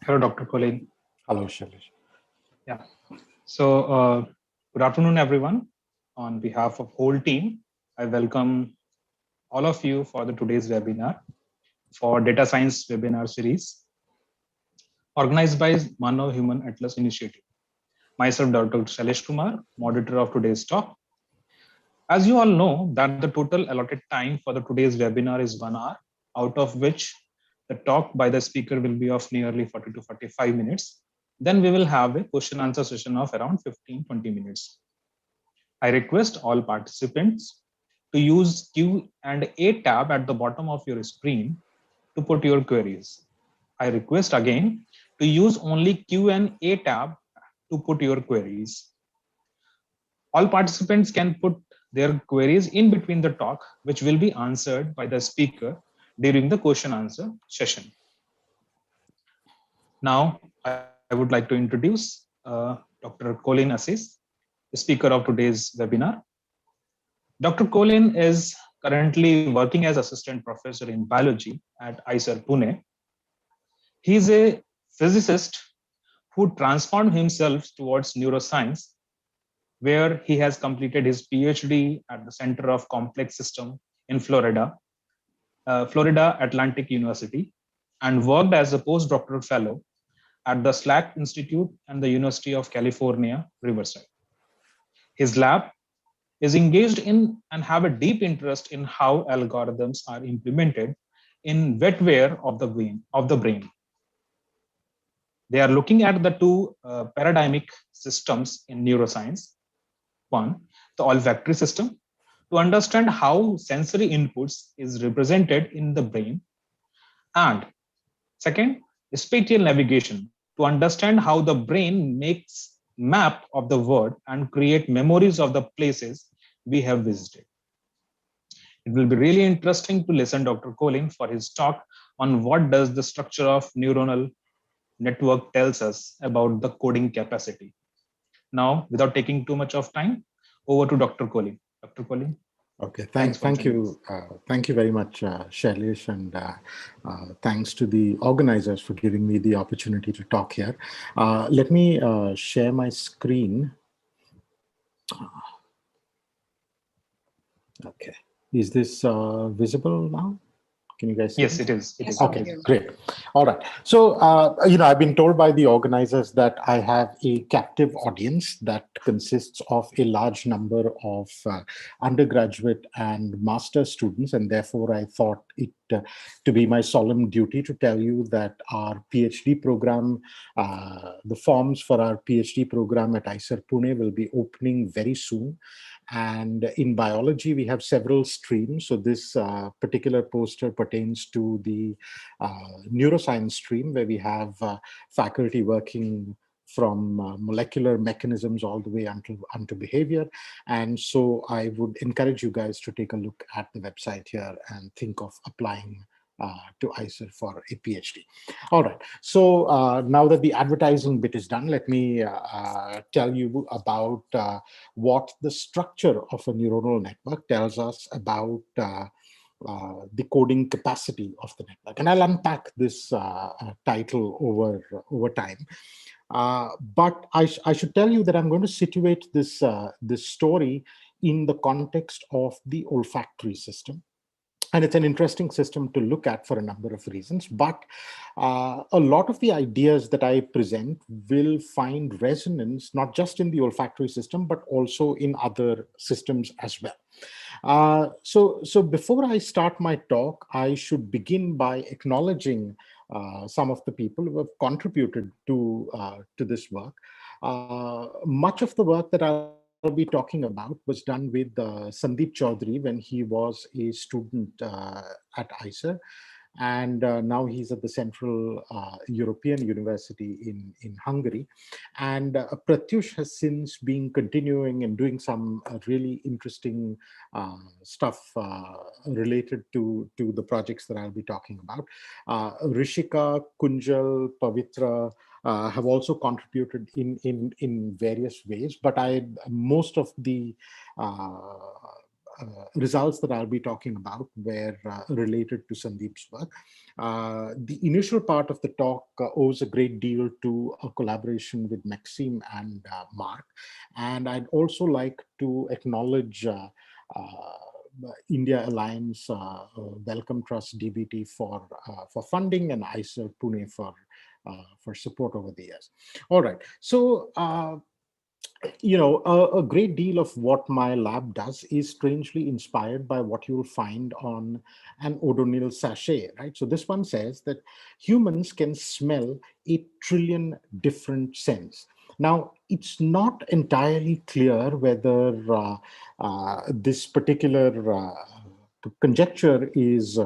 Hello, Dr. Colin. Hello, Shailesh. Yeah. So, good afternoon, everyone. On behalf of whole team, I welcome all of you for the today's webinar for Data Science webinar series organized by Manav Human Atlas Initiative. Myself, Dr. Shailesh Kumar, moderator of today's talk. As you all know, that the total allotted time for the today's webinar is 1 hour, out of which the talk by the speaker will be of nearly 40 to 45 minutes. Then we will have a question answer session of around 15-20 minutes. I request all participants to use Q&A tab at the bottom of your screen to put your queries. I request again to use only Q&A tab to put your queries. All participants can put their queries in between the talk, which will be answered by the speaker during the question answer session. Now, I would like to introduce Dr. Colin Assis, the speaker of today's webinar. Dr. Colin is currently working as assistant professor in biology at IISER Pune. He is a physicist who transformed himself towards neuroscience, where he has completed his PhD at the Center of Complex System in Florida Atlantic University, and worked as a postdoctoral fellow at the SLAC Institute and the University of California, Riverside. His lab is engaged in and have a deep interest in how algorithms are implemented in wetware of the brain. They are looking at the two paradigmic systems in neuroscience. One, the olfactory system, to understand how sensory inputs is represented in the brain. And second, spatial navigation, to understand how the brain makes map of the world and create memories of the places we have visited. It will be really interesting to listen Dr. Colin for his talk on what does the structure of neuronal network tells us about the coding capacity. Now, without taking too much of time, over to Dr. Colin. Dr. Colin, Okay, thanks for joining us. thank you very much, Shailesh, and thanks to the organizers for giving me the opportunity to talk here. Let me share my screen. Okay, is this visible now? Can you guys see? Yes, it is. Yes, Okay, great. All right. So, I've been told by the organizers that I have a captive audience that consists of a large number of undergraduate and master students. And therefore, I thought it to be my solemn duty to tell you that our PhD program, the forms for our PhD program at IISER Pune will be opening very soon. And in biology, we have several streams. So this particular poster pertains to the neuroscience stream, where we have faculty working from molecular mechanisms all the way onto behavior. And so I would encourage you guys to take a look at the website here and think of applying to IISER for a PhD. All right. So now that the advertising bit is done, let me tell you about what the structure of a neuronal network tells us about the coding capacity of the network. And I'll unpack this title over time. But I should tell you that I'm going to situate this story in the context of the olfactory system. And it's an interesting system to look at for a number of reasons. But a lot of the ideas that I present will find resonance not just in the olfactory system, but also in other systems as well. So before I start my talk, I should begin by acknowledging some of the people who have contributed to this work. Much of the work that I'll be talking about was done with Sandeep Chaudhary when he was a student at IISER. And now he's at the Central European University in Hungary. And Pratyush has since been continuing and doing some really interesting stuff related to the projects that I'll be talking about. Rishika, Kunjal, Pavitra have also contributed in various ways, but most of the results that I'll be talking about were related to Sandeep's work. The initial part of the talk owes a great deal to a collaboration with Maxime and Mark. And I'd also like to acknowledge India Alliance, Wellcome Trust DBT for funding, and IISER Pune for support over the years. All right, so a great deal of what my lab does is strangely inspired by what you'll find on an O'Donnell sachet, right? So this one says that humans can smell 8 trillion different scents. Now, it's not entirely clear whether this particular conjecture is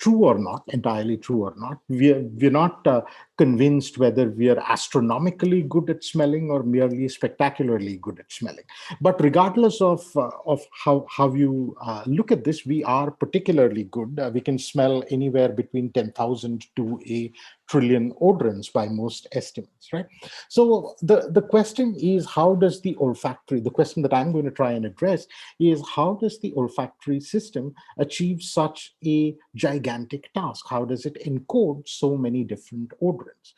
true or not, entirely true or not. We're not convinced whether we are astronomically good at smelling or merely spectacularly good at smelling. But regardless of how you look at this, we are particularly good. We can smell anywhere between 10,000 to a trillion odorants by most estimates, right? So the question is, how does the olfactory, the question that I'm going to try and address is, how does the olfactory system achieve such a gigantic task? How does it encode so many different odorants?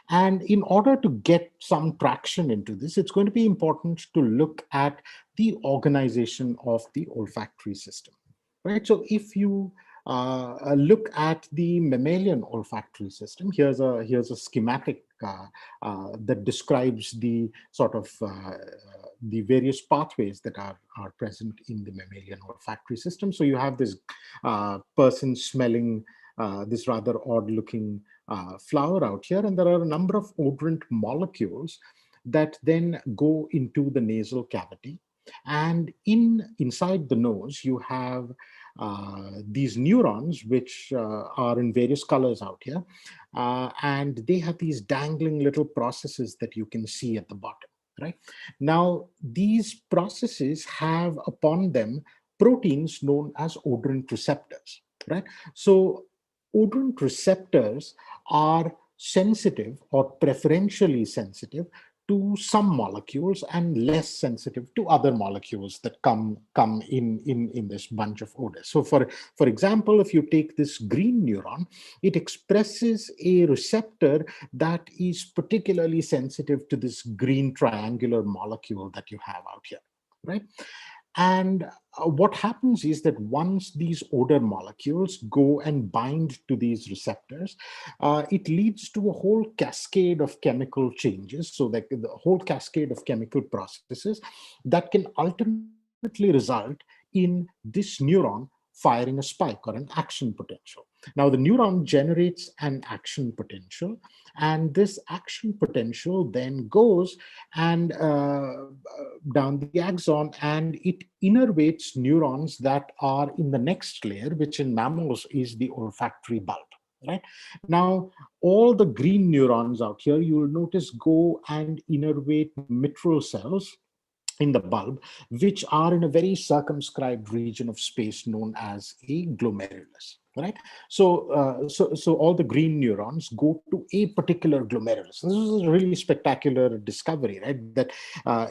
And in order to get some traction into this, it's going to be important to look at the organization of the olfactory system, right? So if you look at the mammalian olfactory system, here's a schematic that describes the sort of the various pathways that are present in the mammalian olfactory system. So you have this person smelling this rather odd looking flower out here, and there are a number of odorant molecules that then go into the nasal cavity. And inside the nose, you have these neurons, which are in various colors out here. And they have these dangling little processes that you can see at the bottom, right? Now, these processes have upon them proteins known as odorant receptors, right? So odorant receptors are sensitive or preferentially sensitive to some molecules and less sensitive to other molecules that come in this bunch of odors. So for example, if you take this green neuron, it expresses a receptor that is particularly sensitive to this green triangular molecule that you have out here, right? And what happens is that once these odor molecules go and bind to these receptors, it leads to a whole cascade of chemical changes. So that the whole cascade of chemical processes that can ultimately result in this neuron firing a spike or an action potential. Now, the neuron generates an action potential, and this action potential then goes and down the axon, and it innervates neurons that are in the next layer, which in mammals is the olfactory bulb. Right now, all the green neurons out here, you will notice, go and innervate mitral cells in the bulb, which are in a very circumscribed region of space known as a glomerulus. Right, so all the green neurons go to a particular glomerulus. This is a really spectacular discovery, right? That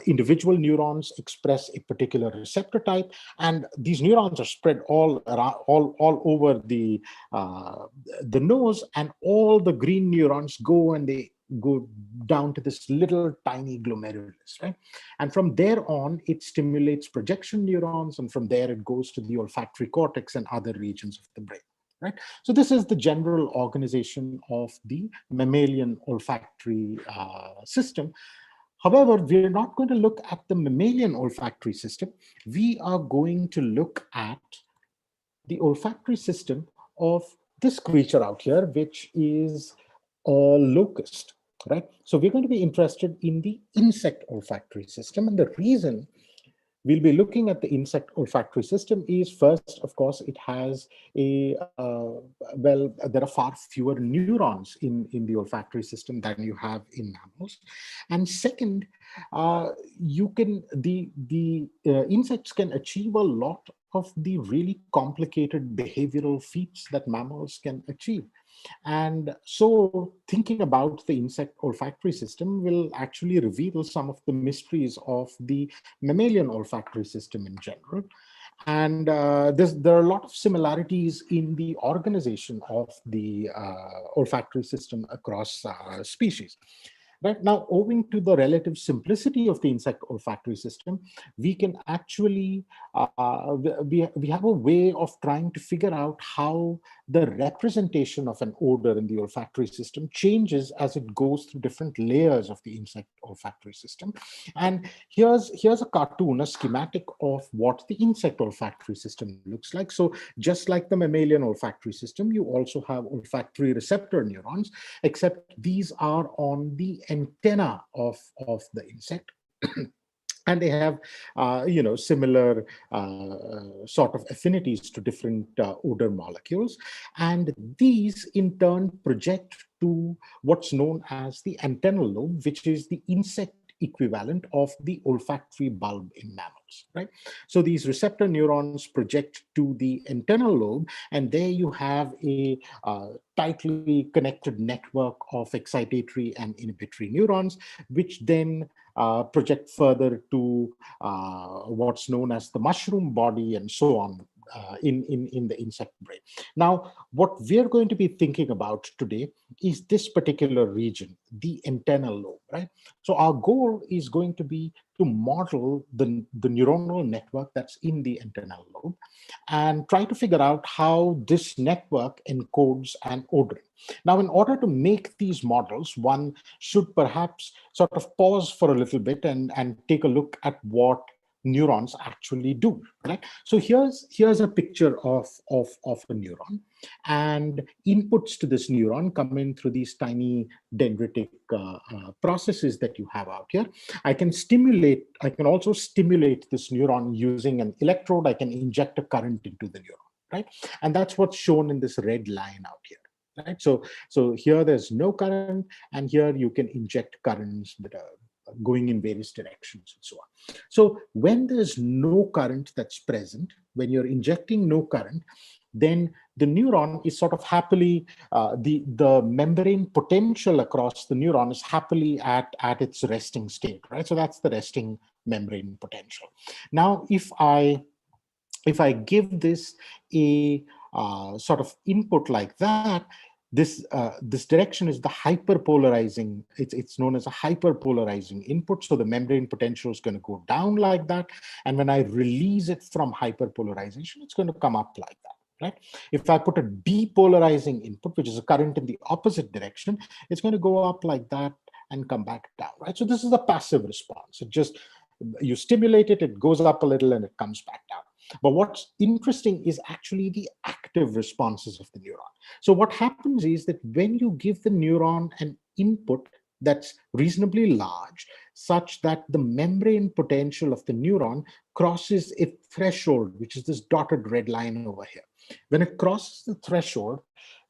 individual neurons express a particular receptor type, and these neurons are spread all around, all over the nose, and all the green neurons go and they go down to this little tiny glomerulus, right? And from there on, it stimulates projection neurons, and from there it goes to the olfactory cortex and other regions of the brain. Right. So this is the general organization of the mammalian olfactory system. However, we're not going to look at the mammalian olfactory system. We are going to look at the olfactory system of this creature out here, which is a locust. Right. So we're going to be interested in the insect olfactory system, and the reason we'll be looking at the insect olfactory system is, first, of course, it has there are far fewer neurons in the olfactory system than you have in mammals. And second, the insects can achieve a lot of the really complicated behavioral feats that mammals can achieve. And so thinking about the insect olfactory system will actually reveal some of the mysteries of the mammalian olfactory system in general. And there are a lot of similarities in the organization of the olfactory system across species. Right now, owing to the relative simplicity of the insect olfactory system, we can actually, we have a way of trying to figure out how the representation of an odor in the olfactory system changes as it goes through different layers of the insect olfactory system. And here's a cartoon, a schematic of what the insect olfactory system looks like. So just like the mammalian olfactory system, you also have olfactory receptor neurons, except these are on the antenna of the insect. And they have, similar sort of affinities to different odor molecules. And these in turn project to what's known as the antennal lobe, which is the insect equivalent of the olfactory bulb in mammals, right? So these receptor neurons project to the antennal lobe, and there you have a tightly connected network of excitatory and inhibitory neurons, which then project further to what's known as the mushroom body and so on in the insect brain. Now, what we're going to be thinking about today is this particular region, the antennal lobe, right? So our goal is going to be to model the neuronal network that's in the antennal lobe and try to figure out how this network encodes an odorant. Now, in order to make these models, one should perhaps sort of pause for a little bit and take a look at what neurons actually do, right? So here's a picture of a neuron, and inputs to this neuron come in through these tiny dendritic processes that you have out here. I can also stimulate this neuron using an electrode. I can inject a current into the neuron, right? And that's what's shown in this red line out here. Right? So here there's no current, and here you can inject currents that are going in various directions and so on. So when there's no current that's present, when you're injecting no current, then the neuron is sort of happily, the membrane potential across the neuron is happily at its resting state, right? So that's the resting membrane potential. Now, if I give this a sort of input like that, this direction is the hyperpolarizing. It's known as a hyperpolarizing input. So the membrane potential is going to go down like that, and when I release it from hyperpolarization, it's going to come up like that. Right? If I put a depolarizing input, which is a current in the opposite direction, it's going to go up like that and come back down. Right? So this is a passive response. It just, you stimulate it, it goes up a little and it comes back down. But what's interesting is actually the active responses of the neuron. So what happens is that when you give the neuron an input that's reasonably large, such that the membrane potential of the neuron crosses a threshold, which is this dotted red line over here. When it crosses the threshold,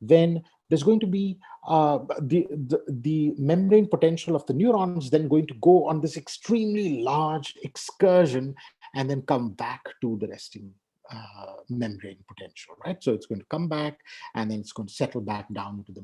then there's going to be the membrane potential of the neurons then going to go on this extremely large excursion and then come back to the resting membrane potential, right? So it's going to come back and then it's going to settle back down to the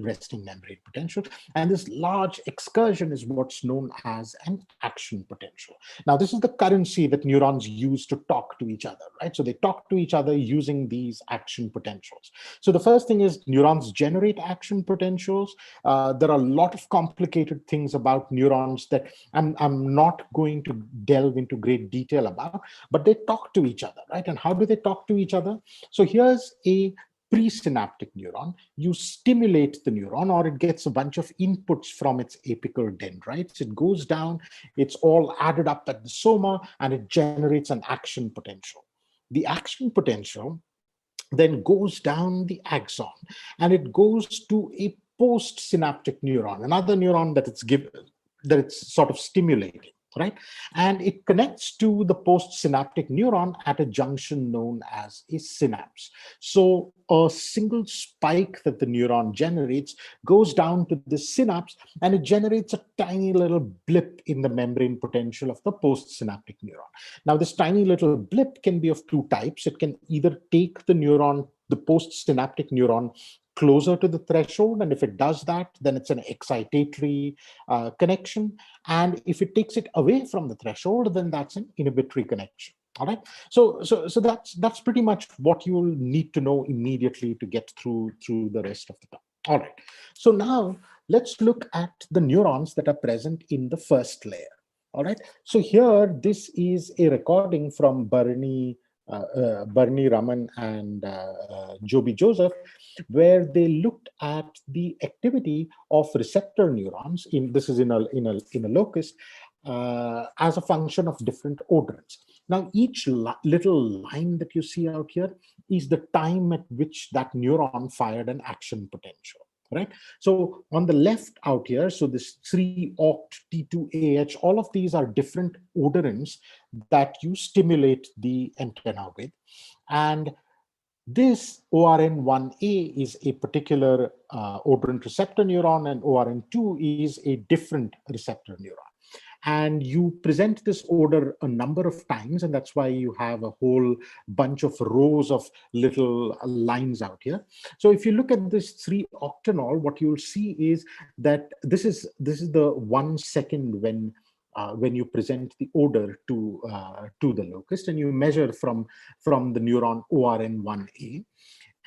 resting membrane potential. And this large excursion is what's known as an action potential. Now, this is the currency that neurons use to talk to each other, right? So they talk to each other using these action potentials. So the first thing is neurons generate action potentials. There are a lot of complicated things about neurons that I'm not going to delve into great detail about, but they talk to each other, right? And how do they talk to each other? So here's a presynaptic neuron. You stimulate the neuron, or it gets a bunch of inputs from its apical dendrites. It goes down, it's all added up at the soma, and it generates an action potential. The action potential then goes down the axon, and it goes to a postsynaptic neuron, another neuron that it's sort of stimulating, right? And it connects to the postsynaptic neuron at a junction known as a synapse. So a single spike that the neuron generates goes down to the synapse, and it generates a tiny little blip in the membrane potential of the postsynaptic neuron. Now, this tiny little blip can be of two types. It can either take the postsynaptic neuron closer to the threshold, and if it does that, then it's an excitatory connection. And if it takes it away from the threshold, then that's an inhibitory connection. All right. So that's pretty much what you'll need to know immediately to get through the rest of the talk. All right. So now let's look at the neurons that are present in the first layer. All right. So here, this is a recording from Bernie Raman and Joby Joseph, where they looked at the activity of receptor neurons. This is in a locus as a function of different odorants. Now, each little line that you see out here is the time at which that neuron fired an action potential, right? So on the left out here, so this 3-oct T2AH, all of these are different odorants that you stimulate the antenna with. And this ORN1A is a particular odorant receptor neuron, and ORN2 is a different receptor neuron. And you present this odor a number of times, and that's why you have a whole bunch of rows of little lines out here. So if you look at this 3-octanol, what you'll see is that this is the 1 second when you present the odor to the locust, and you measure from the neuron ORN1A.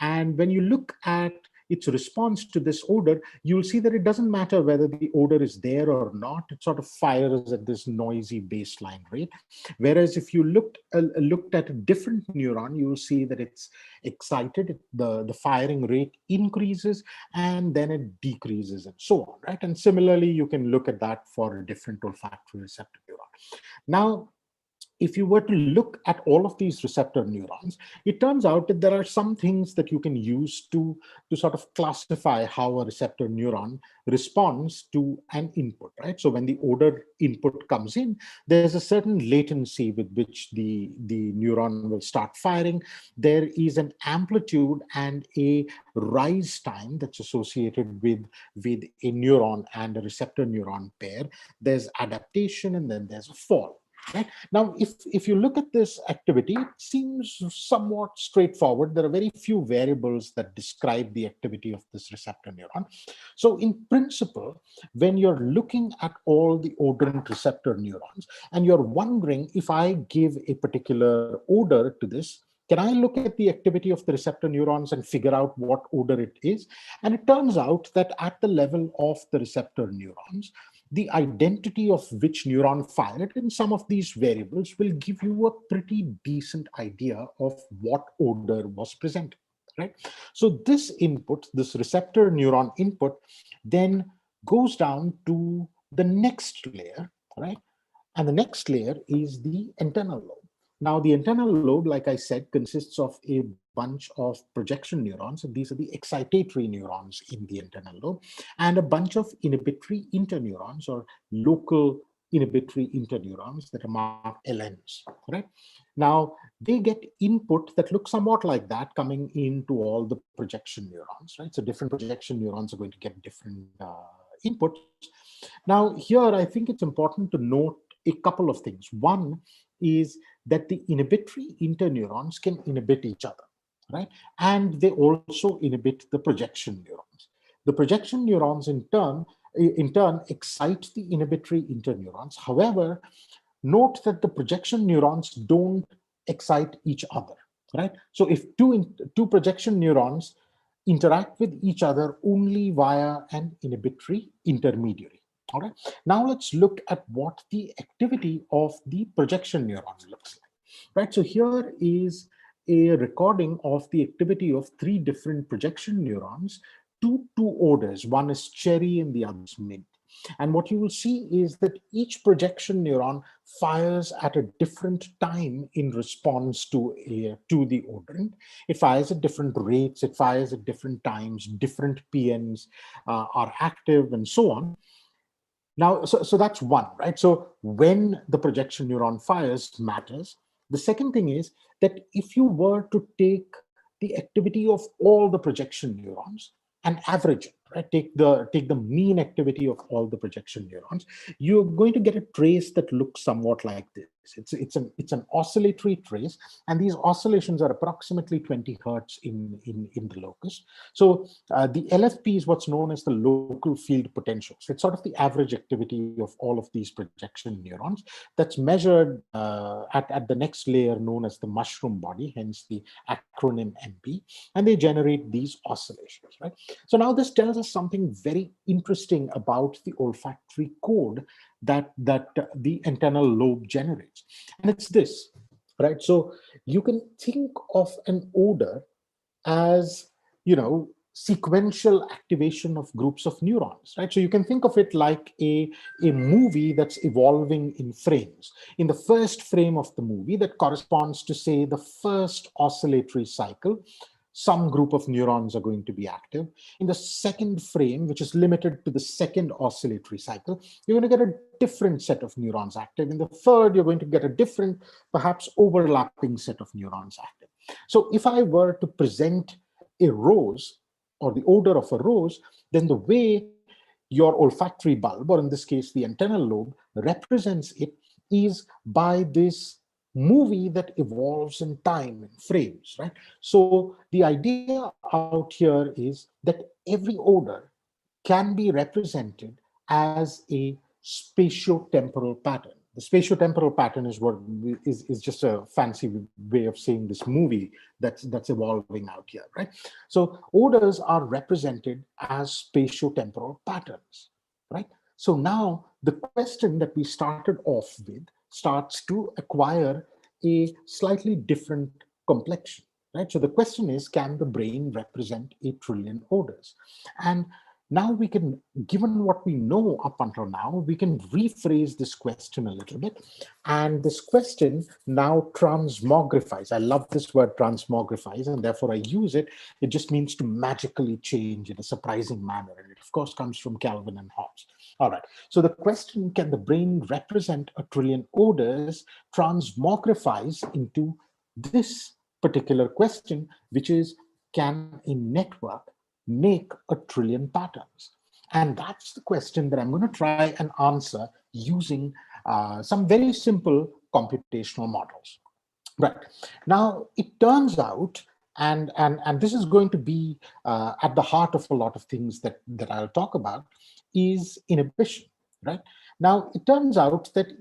And when you look at its response to this odor, you'll see that it doesn't matter whether the odor is there or not. It sort of fires at this noisy baseline rate. Whereas if you looked at a different neuron, you'll see that it's excited, the firing rate increases, and then it decreases, and so on, right? And similarly, you can look at that for a different olfactory receptor neuron. Now, if you were to look at all of these receptor neurons, it turns out that there are some things that you can use to sort of classify how a receptor neuron responds to an input, right? So when the odor input comes in, there's a certain latency with which the neuron will start firing. There is an amplitude and a rise time that's associated with a neuron and a receptor neuron pair. There's adaptation, and then there's a fall. Right? Now, if you look at this activity, it seems somewhat straightforward. There are very few variables that describe the activity of this receptor neuron. So in principle, when you're looking at all the odorant receptor neurons, and you're wondering, if I give a particular odor to this, can I look at the activity of the receptor neurons and figure out what odor it is? And it turns out that at the level of the receptor neurons, the identity of which neuron fired in some of these variables will give you a pretty decent idea of what odor was present, right? So this input, this receptor neuron input, then goes down to the next layer, right? And the next layer is the antennal lobe. Now, the antennal lobe, like I said, consists of a bunch of projection neurons, and these are the excitatory neurons in the antennal lobe, and a bunch of inhibitory interneurons, or local inhibitory interneurons, that are marked LNs, right? Now, they get input that looks somewhat like that coming into all the projection neurons, right? So different projection neurons are going to get different inputs. Now, here, I think it's important to note a couple of things. One is that the inhibitory interneurons can inhibit each other, right? And they also inhibit the projection neurons. The projection neurons in turn excite the inhibitory interneurons. However, note that the projection neurons don't excite each other, right? So if two projection neurons interact with each other only via an inhibitory intermediary. All right. Now let's look at what the activity of the projection neuron looks like. Right. So here is a recording of the activity of 3 different projection neurons to 2 odors. One is cherry and the other is mint. And what you will see is that each projection neuron fires at a different time in response to the odorant. It fires at different rates, it fires at different times, different PNs are active, and so on. Now, so that's one, right? So when the projection neuron fires matters. The second thing is that if you were to take the activity of all the projection neurons and average it, right? Take the mean activity of all the projection neurons, you're going to get a trace that looks somewhat like this. trace. It's an oscillatory trace, and these oscillations are approximately 20 hertz in the locus. So the LFP is what's known as the local field potential. So it's sort of the average activity of all of these projection neurons that's measured at the next layer known as the mushroom body, hence the acronym MP, and they generate these oscillations, right? So now this tells us something very interesting about the olfactory code that the antennal lobe generates, and it's this, right? So you can think of an odor as, sequential activation of groups of neurons, right? So you can think of it like a movie that's evolving in frames. In the first frame of the movie, that corresponds to, say, the first oscillatory cycle, some group of neurons are going to be active. In the second frame, which is limited to the second oscillatory cycle, you're going to get a different set of neurons active. In the third, you're going to get a different, perhaps overlapping set of neurons active. So if I were to present a rose or the odor of a rose, then the way your olfactory bulb, or in this case, the antennal lobe, represents it is by this movie that evolves in time in frames, right? So the idea out here is that every odor can be represented as a spatiotemporal pattern. The spatiotemporal pattern is what is just a fancy way of saying this movie that's evolving out here, right? So odors are represented as spatiotemporal patterns, right? So now the question that we started off with starts to acquire a slightly different complexion, right? So the question is, can the brain represent 8 trillion odors? And now we can, given what we know up until now, we can rephrase this question a little bit. And this question now transmogrifies. I love this word transmogrifies, and therefore I use it. It just means to magically change in a surprising manner. And it, of course, comes from Calvin and Hobbes. All right. So the question, can the brain represent 1 trillion odors, transmogrifies into this particular question, which is, can a network make 1 trillion patterns? And that's the question that I'm going to try and answer using some very simple computational models. Right. Now, it turns out, and this is going to be at the heart of a lot of things that I'll talk about, is inhibition, right? Now, it turns out that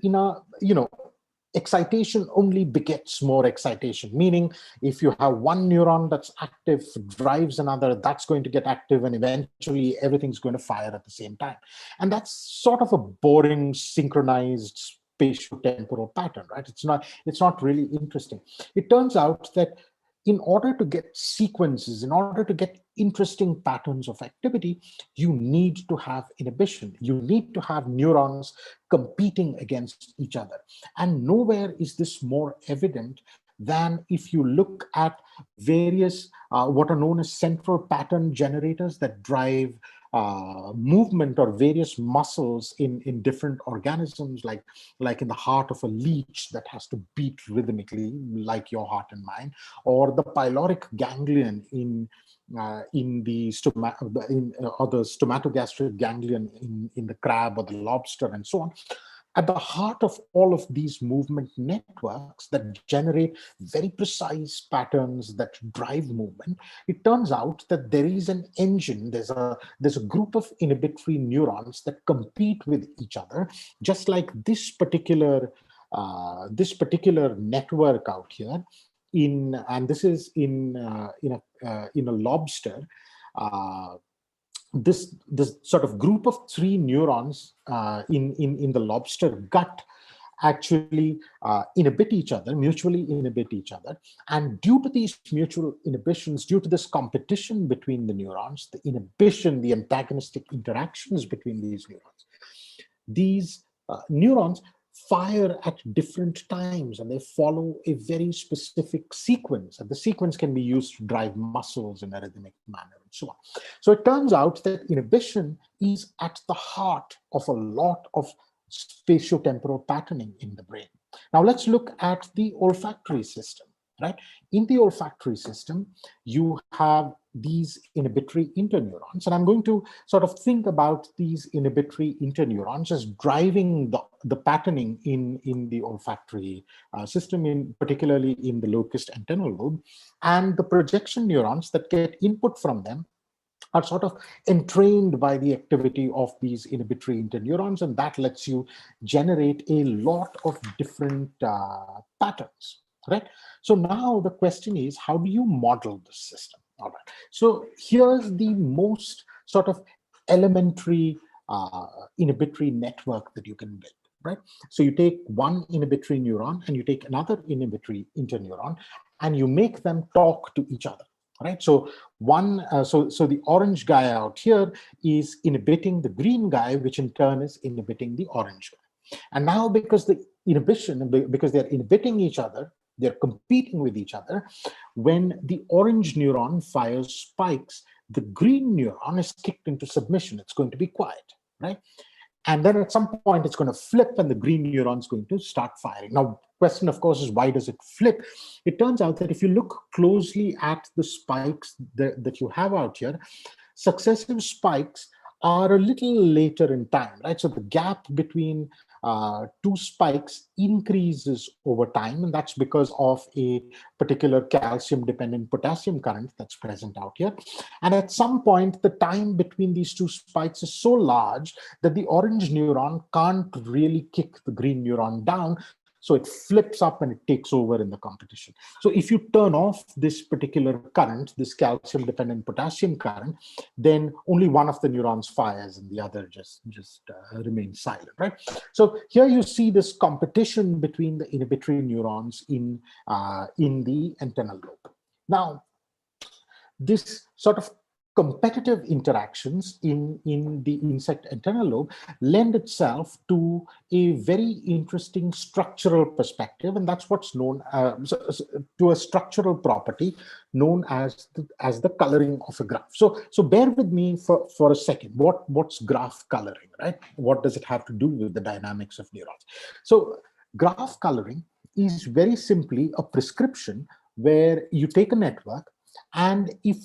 excitation only begets more excitation, meaning if you have one neuron that's active, drives another, that's going to get active, and eventually everything's going to fire at the same time. And that's sort of a boring, synchronized spatiotemporal pattern, right? It's not really interesting. It turns out that in order to get sequences, in order to get interesting patterns of activity, you need to have inhibition. You need to have neurons competing against each other. And nowhere is this more evident than if you look at various what are known as central pattern generators that drive movement, or various muscles in different organisms, like in the heart of a leech that has to beat rhythmically, like your heart and mine, or the pyloric ganglion in the stomatogastric ganglion in the crab or the lobster, and so on. At the heart of all of these movement networks that generate very precise patterns that drive movement, it turns out that there is an engine, there's a group of inhibitory neurons that compete with each other, just like this particular network out here. And this is in a lobster. This sort of group of 3 neurons in the lobster gut actually mutually inhibit each other. And due to these mutual inhibitions, due to this competition between the neurons, the inhibition, the antagonistic interactions between these neurons fire at different times, and they follow a very specific sequence. And the sequence can be used to drive muscles in a rhythmic manner, and so on. So it turns out that inhibition is at the heart of a lot of spatiotemporal patterning in the brain. Now let's look at the olfactory system. right? In the olfactory system, you have these inhibitory interneurons, and I'm going to sort of think about these inhibitory interneurons as driving the patterning in the olfactory system, particularly in the locust antennal lobe, and the projection neurons that get input from them are sort of entrained by the activity of these inhibitory interneurons, and that lets you generate a lot of different patterns, right? So now the question is, how do you model this system? All right. So here's the most sort of elementary inhibitory network that you can build, right? So you take one inhibitory neuron and you take another inhibitory interneuron and you make them talk to each other, right? So so the orange guy out here is inhibiting the green guy, which in turn is inhibiting the orange guy. And now because they're inhibiting each other, they're competing with each other. When the orange neuron fires spikes, the green neuron is kicked into submission. It's going to be quiet, right? And then at some point it's going to flip and the green neuron is going to start firing. Now, question of course is, why does it flip? It turns out that if you look closely at the spikes that you have out here, successive spikes are a little later in time, right? So the gap between two spikes increases over time, and that's because of a particular calcium-dependent potassium current that's present out here. And at some point, the time between these two spikes is so large that the orange neuron can't really kick the green neuron down, so it flips up and it takes over in the competition. So if you turn off this particular current, this calcium-dependent potassium current, then only one of the neurons fires and the other just remains silent, right? So here you see this competition between the inhibitory neurons in the antennal lobe. Now, this sort of competitive interactions in the insect antennal lobe lend itself to a very interesting structural perspective, and that's what's known to a structural property known as the coloring of a graph. So bear with me for a second. What's graph coloring, right? What does it have to do with the dynamics of neurons? So graph coloring is very simply a prescription where you take a network, and if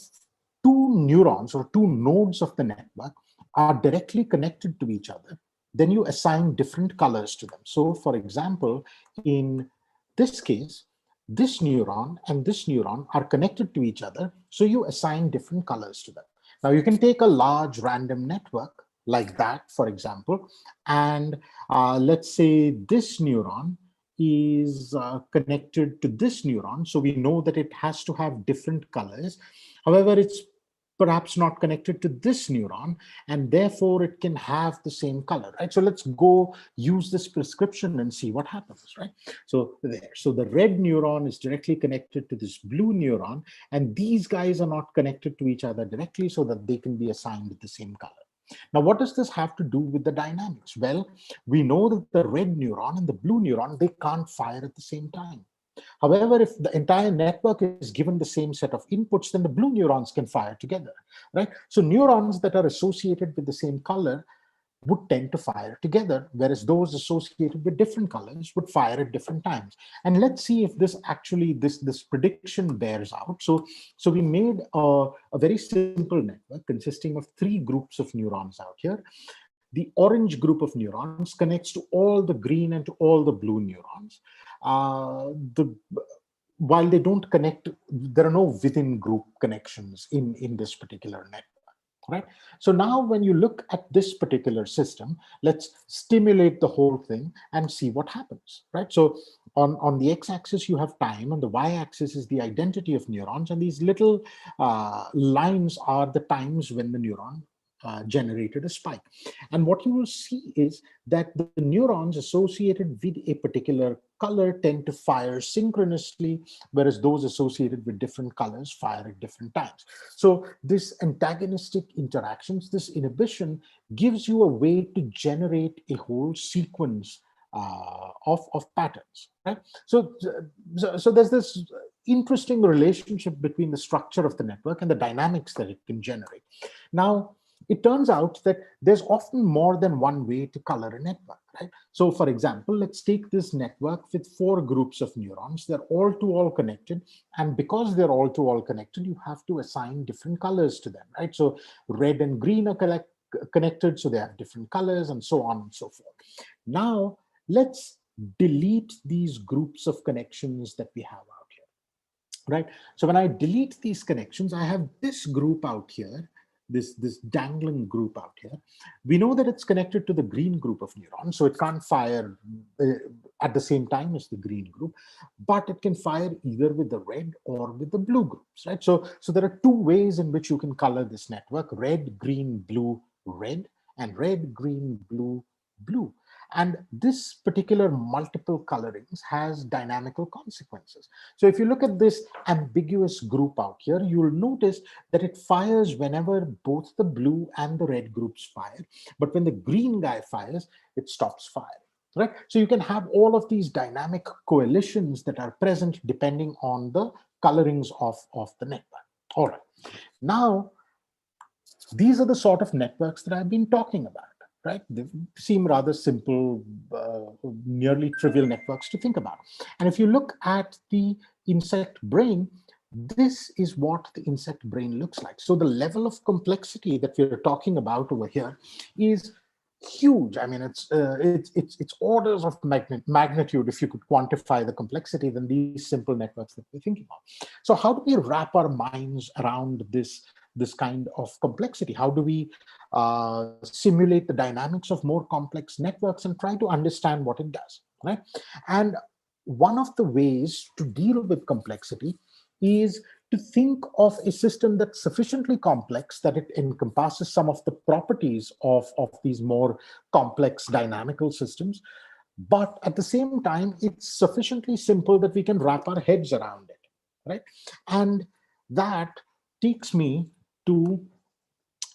two neurons or two nodes of the network are directly connected to each other, then you assign different colors to them. So for example, in this case, this neuron and this neuron are connected to each other, so you assign different colors to them. Now you can take a large random network like that, for example, and let's say this neuron is connected to this neuron, so we know that it has to have different colors. However, it's perhaps not connected to this neuron, and therefore it can have the same color, right? So let's go use this prescription and see what happens, right? So there, so the red neuron is directly connected to this blue neuron, and these guys are not connected to each other directly so that they can be assigned the same color. Now, what does this have to do with the dynamics? Well, we know that the red neuron and the blue neuron, they can't fire at the same time. However, if the entire network is given the same set of inputs, then the blue neurons can fire together, right? So neurons that are associated with the same color would tend to fire together, whereas those associated with different colors would fire at different times. And let's see if this actually, this prediction bears out. So we made a very simple network consisting of three groups of neurons out here. The orange group of neurons connects to all the green and to all the blue neurons. While they don't connect, there are no within group connections in this particular network. Right. So now when you look at this particular system, let's stimulate the whole thing and see what happens. Right. So on the x-axis, you have time, and the y-axis is the identity of neurons. And these little lines are the times when the neuron generated a spike. And what you will see is that the neurons associated with a particular color tend to fire synchronously, whereas those associated with different colors fire at different times. So this antagonistic interactions, this inhibition, gives you a way to generate a whole sequence of patterns, right? So there's this interesting relationship between the structure of the network and the dynamics that it can generate. Now, it turns out that there's often more than one way to color a network, right? So for example, let's take this network with 4 groups of neurons. They're all to all connected. And because they're all to all connected, you have to assign different colors to them, right? So red and green are connected, so they have different colors, and so on and so forth. Now, let's delete these groups of connections that we have out here, right? So when I delete these connections, I have this group out here, this dangling group out here. We know that it's connected to the green group of neurons, so it can't fire at the same time as the green group, but it can fire either with the red or with the blue groups, right? So there are 2 ways in which you can color this network: red, green, blue, red, and red, green, blue, blue. And this particular multiple colorings has dynamical consequences. So if you look at this ambiguous group out here, you'll notice that it fires whenever both the blue and the red groups fire. But when the green guy fires, it stops firing, right? So you can have all of these dynamic coalitions that are present depending on the colorings of the network. All right. Now, these are the sort of networks that I've been talking about, right? They seem rather simple, nearly trivial networks to think about. And if you look at the insect brain, this is what the insect brain looks like. So the level of complexity that we're talking about over here is huge. I mean, it's orders of magnitude. If you could quantify the complexity, than these simple networks that we're thinking of. So how do we wrap our minds around this kind of complexity? How do we simulate the dynamics of more complex networks and try to understand what it does, right? And one of the ways to deal with complexity is to think of a system that's sufficiently complex that it encompasses some of the properties of these more complex dynamical systems, but at the same time, it's sufficiently simple that we can wrap our heads around it, right? And that takes me to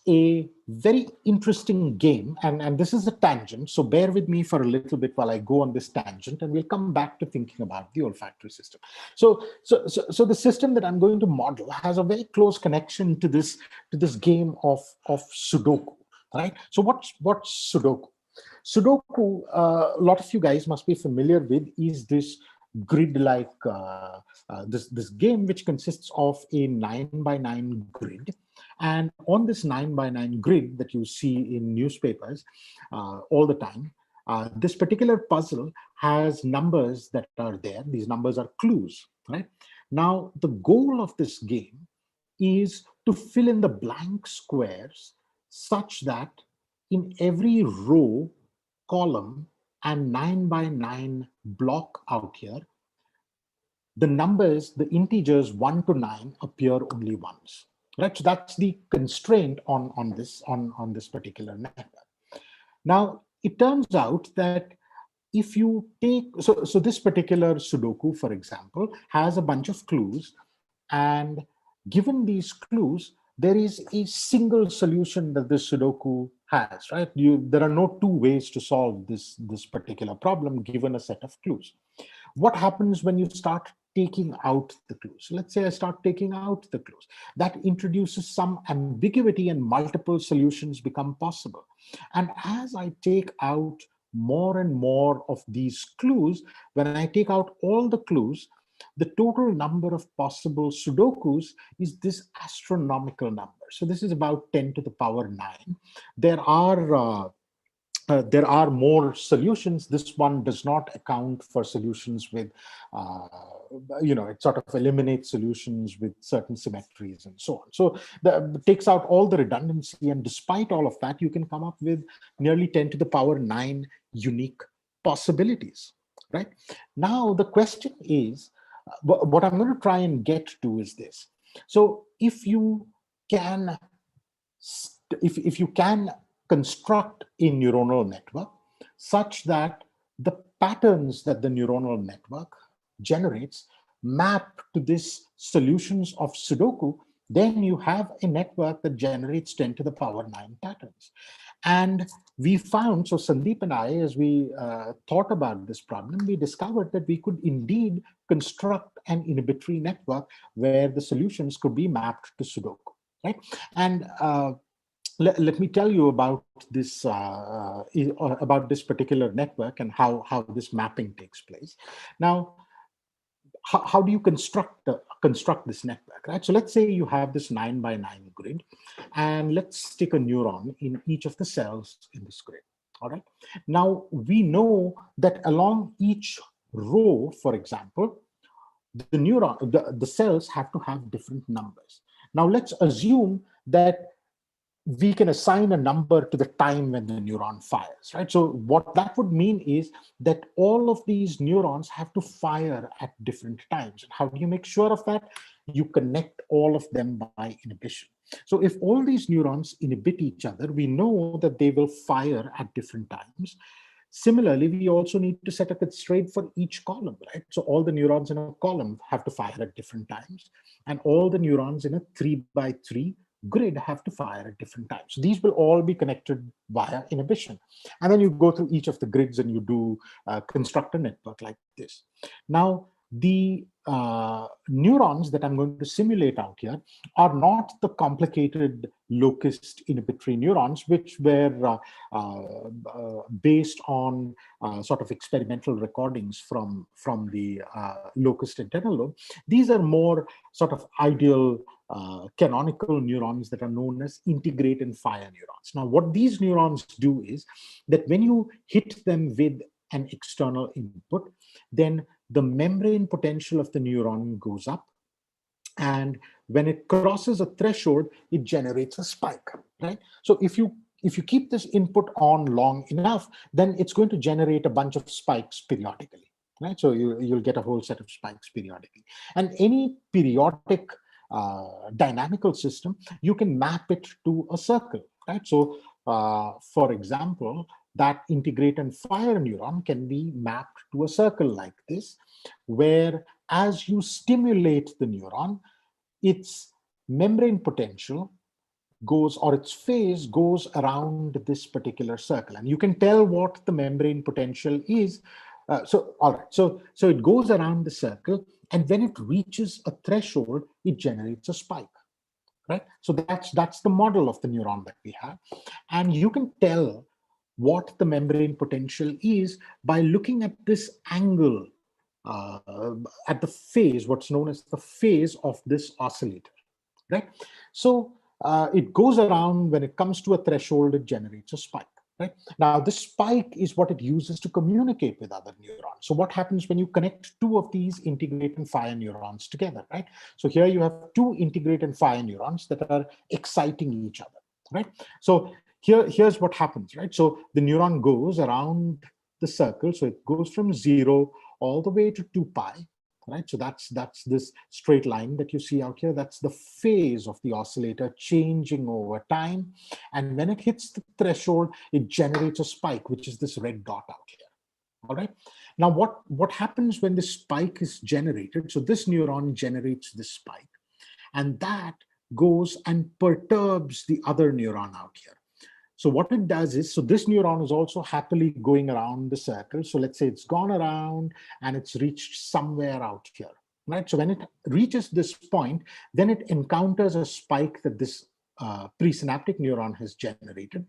a very interesting game, and this is a tangent, so bear with me for a little bit while I go on this tangent, and we'll come back to thinking about the olfactory system. So the system that I'm going to model has a very close connection to this game of Sudoku, right? So what's Sudoku? Sudoku, a lot of you guys must be familiar with, is this grid-like this game, which consists of a 9x9 grid. And on this 9x9 grid that you see in newspapers all the time, this particular puzzle has numbers that are there. These numbers are clues, right? Now, the goal of this game is to fill in the blank squares such that in every row, column, and 9x9 block out here, the numbers, the integers 1 to 9 appear only once, right? So that's the constraint on this particular network. Now, it turns out that if you take, so this particular Sudoku, for example, has a bunch of clues, and given these clues, there is a single solution that this Sudoku has, right? There are no 2 ways to solve this particular problem given a set of clues. What happens when you start taking out the clues? Let's say I start taking out the clues. That introduces some ambiguity and multiple solutions become possible. And as I take out more and more of these clues, when I take out all the clues, the total number of possible Sudokus is this astronomical number. So this is about 10 to the power 9. There are more solutions. This one does not account for solutions with, it sort of eliminates solutions with certain symmetries and so on. So it takes out all the redundancy, and despite all of that, you can come up with nearly 10 to the power 9 unique possibilities, right? Now, the question is, what I'm going to try and get to is this. So if you can construct a neuronal network such that the patterns that the neuronal network generates map to these solutions of Sudoku, then you have a network that generates 10 to the power 9 patterns. And we found, so Sandeep and I, as we thought about this problem, we discovered that we could indeed construct an inhibitory network where the solutions could be mapped to Sudoku, right? And let me tell you about this particular network and how this mapping takes place. Now, how do you construct this network, right? So let's say you have this 9 by 9 grid, and let's stick a neuron in each of the cells in this grid. All right. Now we know that along each row, for example, the cells have to have different numbers. Now let's assume that we can assign a number to the time when the neuron fires, right? So what that would mean is that all of these neurons have to fire at different times. And how do you make sure of that? You connect all of them by inhibition. So if all these neurons inhibit each other, we know that they will fire at different times. Similarly, we also need to set a constraint for each column, right? So all the neurons in a column have to fire at different times, and all the neurons in a 3 by 3 grid have to fire at different times. So these will all be connected via inhibition. And then you go through each of the grids and you do construct a network like this. Now, the neurons that I'm going to simulate out here are not the complicated locust inhibitory neurons, which were based on sort of experimental recordings from the locust internal lobe. These are more sort of ideal canonical neurons that are known as integrate and fire neurons. Now, what these neurons do is that when you hit them with an external input, then the membrane potential of the neuron goes up. And when it crosses a threshold, it generates a spike, right? So if you keep this input on long enough, then it's going to generate a bunch of spikes periodically, right? So you'll get a whole set of spikes periodically. And any periodic dynamical system, you can map it to a circle, right? So for example, that integrate and fire neuron can be mapped to a circle like this, where as you stimulate the neuron, its membrane potential goes, or its phase goes around this particular circle. And you can tell what the membrane potential is. All right, so it goes around the circle, and when it reaches a threshold, it generates a spike, right? So that's the model of the neuron that we have. And you can tell what the membrane potential is by looking at this angle at the phase, what's known as the phase of this oscillator, right? So it goes around. When it comes to a threshold, it generates a spike, right? Now, this spike is what it uses to communicate with other neurons. So what happens when you connect two of these integrate and fire neurons together, right? So here you have two integrate and fire neurons that are exciting each other, right? So here's what happens, right? So the neuron goes around the circle. So it goes from 0 all the way to 2 pi, right? So that's this straight line that you see out here. That's the phase of the oscillator changing over time. And when it hits the threshold, it generates a spike, which is this red dot out here. All right. Now, what happens when the spike is generated? So this neuron generates this spike, and that goes and perturbs the other neuron out here. So what it does is, so this neuron is also happily going around the circle. So let's say it's gone around and it's reached somewhere out here, right? So when it reaches this point, then it encounters a spike that this presynaptic neuron has generated.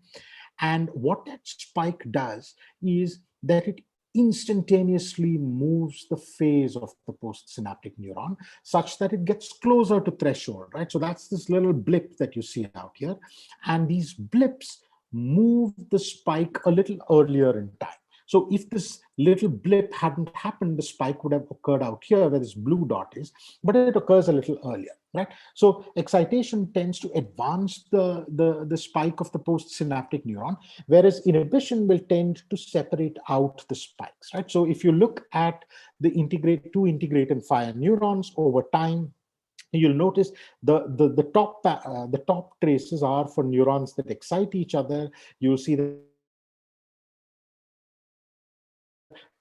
And what that spike does is that it instantaneously moves the phase of the postsynaptic neuron such that it gets closer to threshold, right? So that's this little blip that you see out here. And these blips move the spike a little earlier in time. So if this little blip hadn't happened, the spike would have occurred out here where this blue dot is, but it occurs a little earlier, right? So excitation tends to advance the spike of the postsynaptic neuron, whereas inhibition will tend to separate out the spikes, right? So if you look at the two integrate and fire neurons over time, you'll notice the top traces are for neurons that excite each other. You'll see that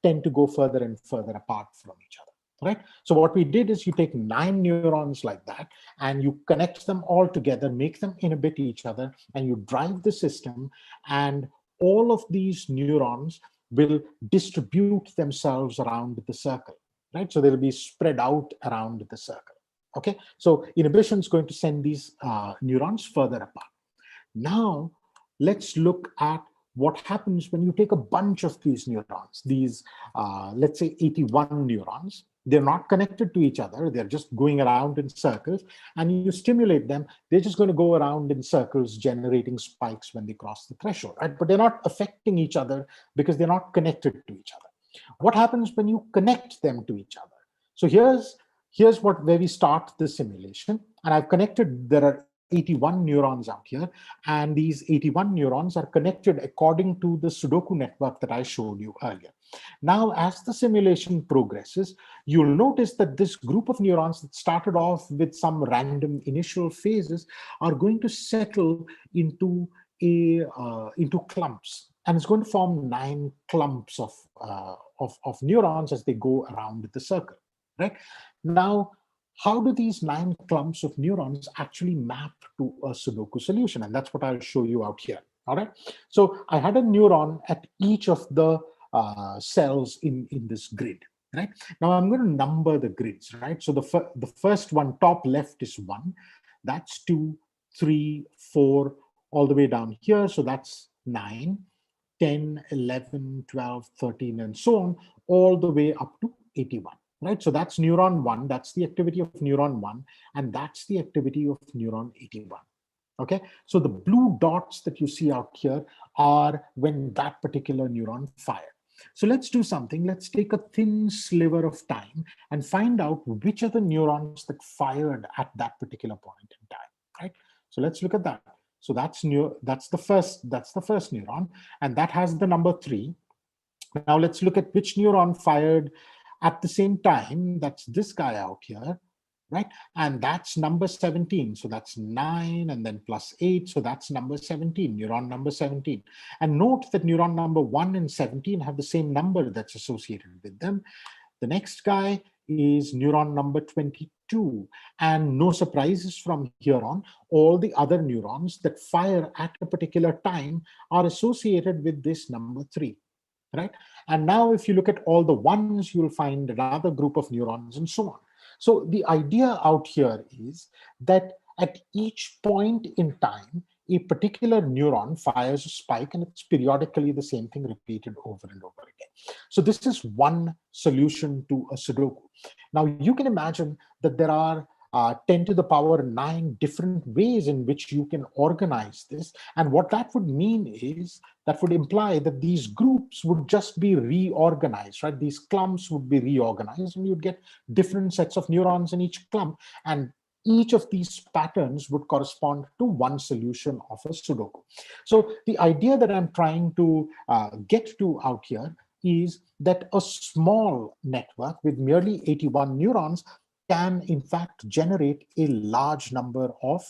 tend to go further and further apart from each other, right? So what we did is you take 9 neurons like that, and you connect them all together, make them inhibit each other, and you drive the system, and all of these neurons will distribute themselves around the circle, right? So they'll be spread out around the circle. Okay, so inhibition is going to send these neurons further apart. Now, let's look at what happens when you take a bunch of these neurons, these, let's say 81 neurons. They're not connected to each other. They're just going around in circles, and you stimulate them. They're just going to go around in circles, generating spikes when they cross the threshold, right? But they're not affecting each other because they're not connected to each other. What happens when you connect them to each other? So here's where we start the simulation, and I've connected, there are 81 neurons out here, and these 81 neurons are connected according to the Sudoku network that I showed you earlier. Now, as the simulation progresses, you'll notice that this group of neurons that started off with some random initial phases are going to settle into into clumps, and it's going to form 9 clumps of neurons as they go around the circle, right? Now, how do these 9 clumps of neurons actually map to a Sudoku solution? And that's what I'll show you out here. All right. So I had a neuron at each of the cells in this grid. Right. Now I'm going to number the grids. Right. So the first one, top left, is 1. That's 2, 3, 4, all the way down here. So that's 9, 10, 11, 12, 13, and so on, all the way up to 81. Right, so that's neuron 1, that's the activity of neuron 1, and that's the activity of neuron 81. Okay, so the blue dots that you see out here are when that particular neuron fired. So let's do something. Let's take a thin sliver of time and find out which are the neurons that fired at that particular point in time. Right, so let's look at that. So that's the first neuron, and that has the number 3. Now let's look at which neuron fired at the same time. That's this guy out here, right? And that's number 17. So that's 9 and then plus 8. So that's number 17, neuron number 17. And note that neuron number 1 and 17 have the same number that's associated with them. The next guy is neuron number 22. And no surprises from here on, all the other neurons that fire at a particular time are associated with this number 3. Right? And now if you look at all the ones, you'll find another group of neurons and so on. So the idea out here is that at each point in time, a particular neuron fires a spike, and it's periodically the same thing repeated over and over again. So this is one solution to a Sudoku. Now you can imagine that there are 10 to the power 9 different ways in which you can organize this. And what that would mean is, that would imply that these groups would just be reorganized, right? These clumps would be reorganized, and you'd get different sets of neurons in each clump. And each of these patterns would correspond to one solution of a Sudoku. So the idea that I'm trying to get to out here is that a small network with merely 81 neurons can in fact generate a large number of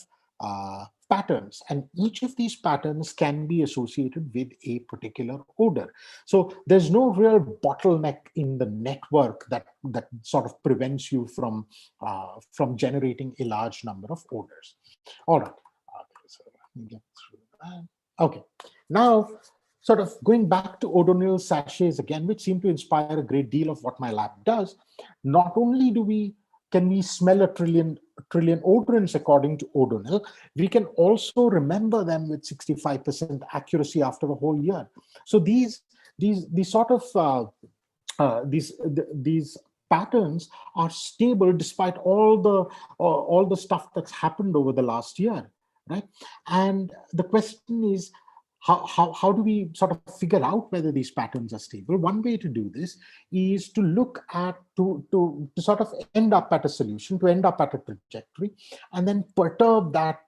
patterns, and each of these patterns can be associated with a particular odor. So there's no real bottleneck in the network that sort of prevents you from generating a large number of odors. All right, so let me get through that. Okay, now sort of going back to odonil sachets again, which seem to inspire a great deal of what my lab does. Not only can we smell a trillion odorants according to Odonil, we can also remember them with 65% accuracy after a whole year. So these sort of these patterns are stable despite all the stuff that's happened over the last year, right? And the question is, how do we sort of figure out whether these patterns are stable? One way to do this is to look at, to sort of end up at a solution, to end up at a trajectory, and then perturb that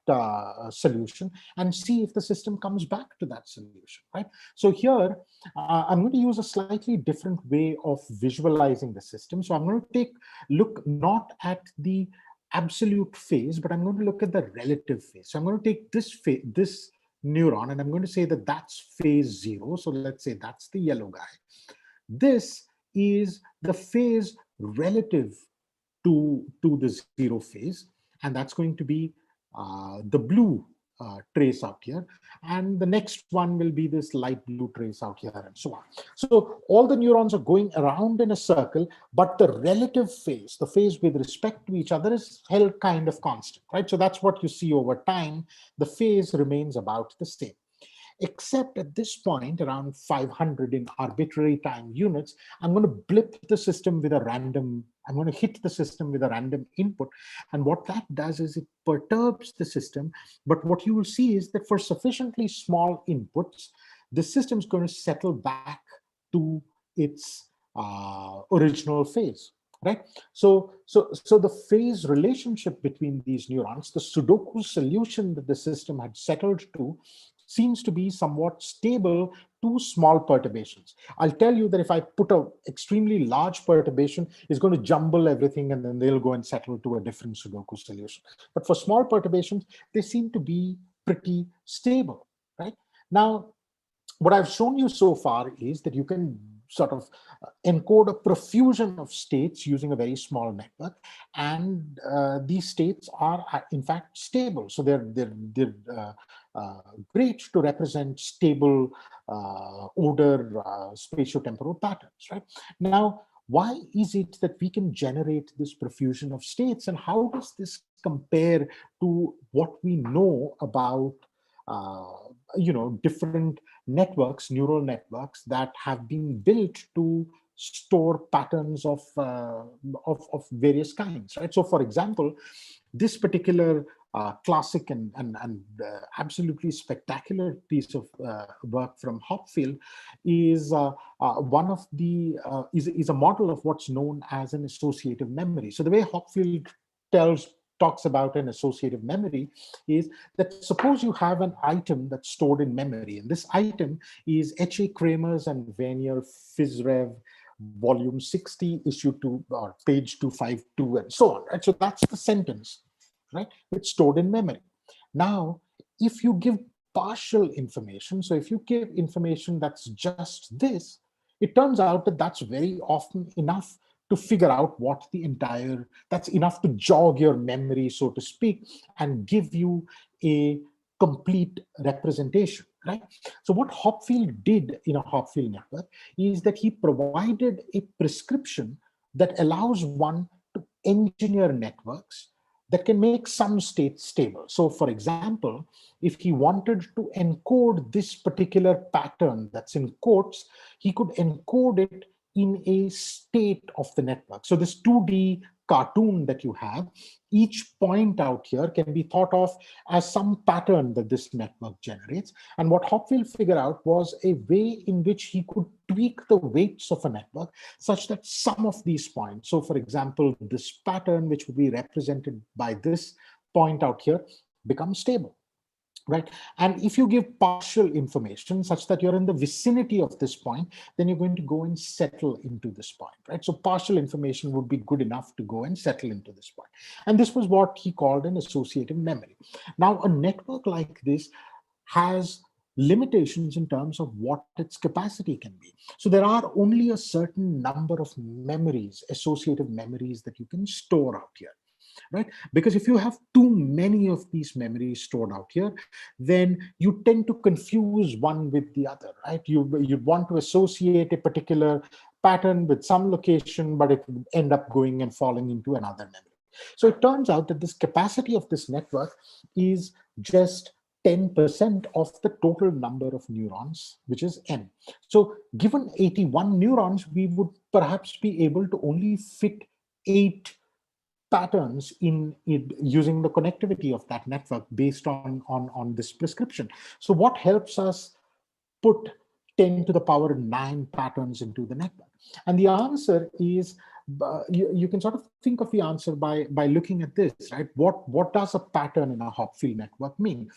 solution and see if the system comes back to that solution, right? So here, I'm going to use a slightly different way of visualizing the system. So I'm going to look not at the absolute phase, but I'm going to look at the relative phase. So I'm going to take this neuron, and I'm going to say that that's phase 0. So let's say that's the yellow guy. This is the phase relative to the 0 phase, and that's going to be the blue trace out here, and the next one will be this light blue trace out here, and so on. So all the neurons are going around in a circle, but the relative phase, the phase with respect to each other, is held kind of constant, right? So that's what you see over time. The phase remains about the same, except at this point around 500 in arbitrary time units, I'm going to blip the system with a random, I'm going to hit the system with a random input. And what that does is it perturbs the system. But what you will see is that for sufficiently small inputs, the system is going to settle back to its original phase. Right. So the phase relationship between these neurons, the Sudoku solution that the system had settled to, seems to be somewhat stable to small perturbations. I'll tell you that if I put an extremely large perturbation, it's going to jumble everything and then they'll go and settle to a different Sudoku solution. But for small perturbations, they seem to be pretty stable, right? Now, what I've shown you so far is that you can sort of encode a profusion of states using a very small network, and these states are in fact stable. So they're great to represent stable odor spatiotemporal patterns, right? Now, why is it that we can generate this profusion of states, and how does this compare to what we know about different networks, neural networks that have been built to store patterns of various kinds, right? So, for example, this particular classic and absolutely spectacular piece of work from Hopfield is one of the is a model of what's known as an associative memory. So the way Hopfield talks about an associative memory is that suppose you have an item that's stored in memory, and this item is H.A. Kramer's and Vanier PhysRev volume 60, issue 2 or page 252, and so on, right? So that's the sentence, right? It's stored in memory. Now, if you give partial information, so if you give information that's just this, it turns out that that's very often enough to figure out what the entire, that's enough to jog your memory, so to speak, and give you a complete representation, right? So what Hopfield did in a Hopfield network is that he provided a prescription that allows one to engineer networks that can make some states stable. So for example, if he wanted to encode this particular pattern that's in quotes, he could encode it in a state of the network. So this 2D cartoon that you have, each point out here can be thought of as some pattern that this network generates. And what Hopfield figured out was a way in which he could tweak the weights of a network such that some of these points, so for example, this pattern, which would be represented by this point out here, becomes stable. Right. And if you give partial information such that you're in the vicinity of this point, then you're going to go and settle into this point, right? So partial information would be good enough to go and settle into this point. And this was what he called an associative memory. Now, a network like this has limitations in terms of what its capacity can be. So there are only a certain number of memories, associative memories, that you can store out here. Right? Because if you have too many of these memories stored out here, then you tend to confuse one with the other, right? You'd want to associate a particular pattern with some location, but it would end up going and falling into another memory. So it turns out that this capacity of this network is just 10% of the total number of neurons, which is n. So given 81 neurons, we would perhaps be able to only fit 8 patterns in using the connectivity of that network based on this prescription. So what helps us put 10 to the power 9 patterns into the network? And the answer is, you can sort of think of the answer by looking at this, right? What does a pattern in a Hopfield network mean?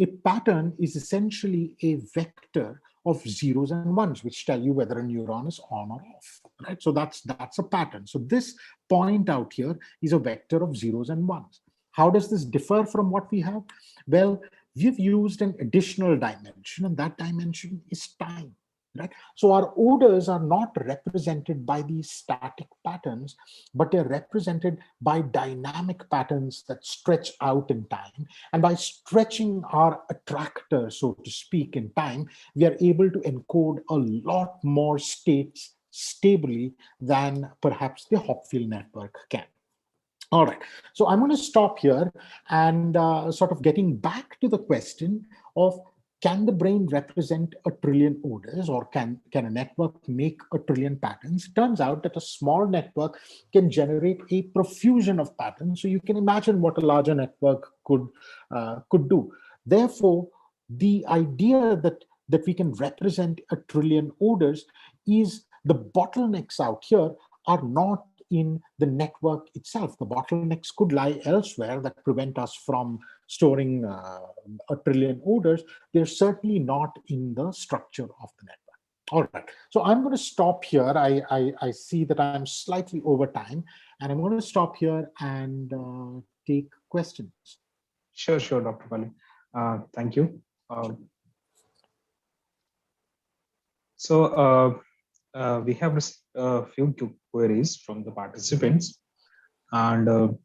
A pattern is essentially a vector of zeros and ones, which tell you whether a neuron is on or off, right? So that's a pattern. So this point out here is a vector of zeros and ones. How does this differ from what we have? Well, we've used an additional dimension, and that dimension is time, right? So our odors are not represented by these static patterns, but they're represented by dynamic patterns that stretch out in time. And by stretching our attractor, so to speak, in time, we are able to encode a lot more states stably than perhaps the Hopfield network can. All right, so I'm going to stop here and sort of getting back to the question of, can the brain represent a trillion odors, or can a network make a trillion patterns? It turns out that a small network can generate a profusion of patterns. So you can imagine what a larger network could do. Therefore, the idea that we can represent a trillion odors is the bottlenecks out here are not in the network itself. The bottlenecks could lie elsewhere that prevent us from storing a trillion odors. They're certainly not in the structure of the network. All right, so I'm going to stop here. I see that I'm slightly over time, and I'm going to stop here and take questions. Sure, Dr. Pali. Thank you. We have received a few queries from the participants. And